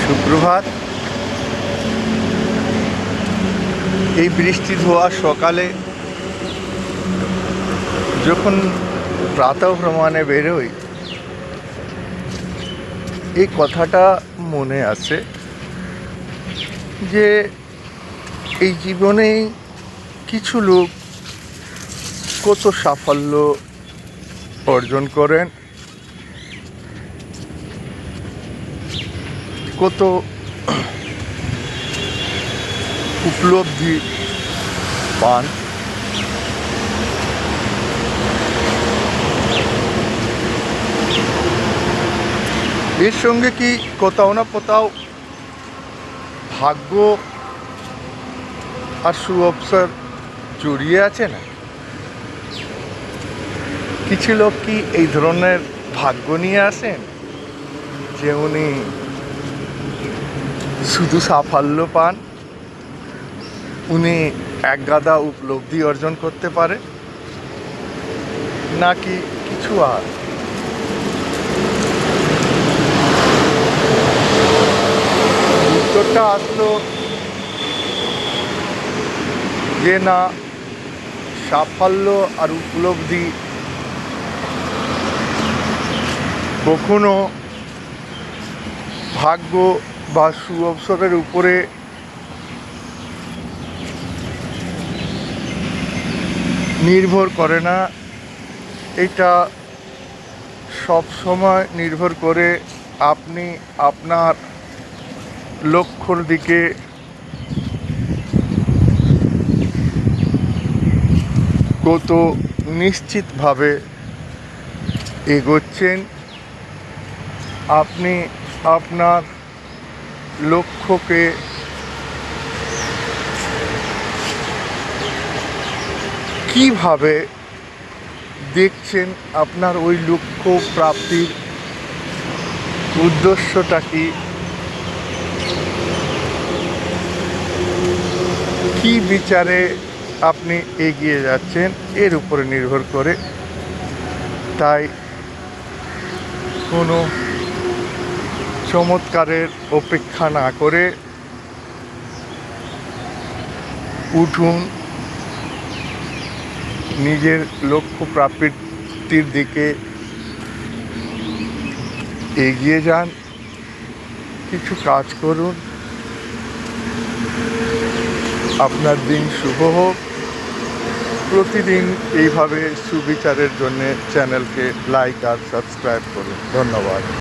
সুপ্রভাত। এই বৃষ্টি ধোয়া সকালে যখন প্রাতঃভ্রমণে বেরোই, এই কথাটা মনে আছে যে এই জীবনে কিছু লোক কত সাফল্য অর্জন করেন, কত উপলব্ধি পান। এর সঙ্গে কি কোথাও না কোথাও ভাগ্য আর সুঅবসর জড়িয়ে আছে না? কিছু লোক কি এই ধরনের ভাগ্য নিয়ে আসেন যে উনি শুধু সাফল্য পান, উনি একগাদা উপলব্ধি অর্জন করতে পারে, নাকি কিছু আর? উত্তরটা আসলো যে না, সাফল্য আর উপলব্ধি কখনো ভাগ্য বা সুঅবসরের উপরে নির্ভর করে না। এটা সব সময় নির্ভর করে আপনি আপনার লক্ষ্যর দিকে কত নিশ্চিতভাবে এগোচ্ছেন, আপনি আপনার লক্ষ্যকে কিভাবে দেখছেন, আপনার ওই লক্ষ্য প্রাপ্তির উদ্দেশ্যটা কি বিচারে আপনি এগিয়ে যাচ্ছেন, এর উপরে নির্ভর করে। তাই কোনো চমৎকারের অপেক্ষা না করে উঠুন, নিজের লক্ষ্য প্রাপ্তির দিকে এগিয়ে যান, কিছু কাজ করুন। আপনার দিন শুভ হোক। প্রতিদিন এইভাবে সুবিচারের জন্য চ্যানেলকে লাইক আর সাবস্ক্রাইব করুন। ধন্যবাদ।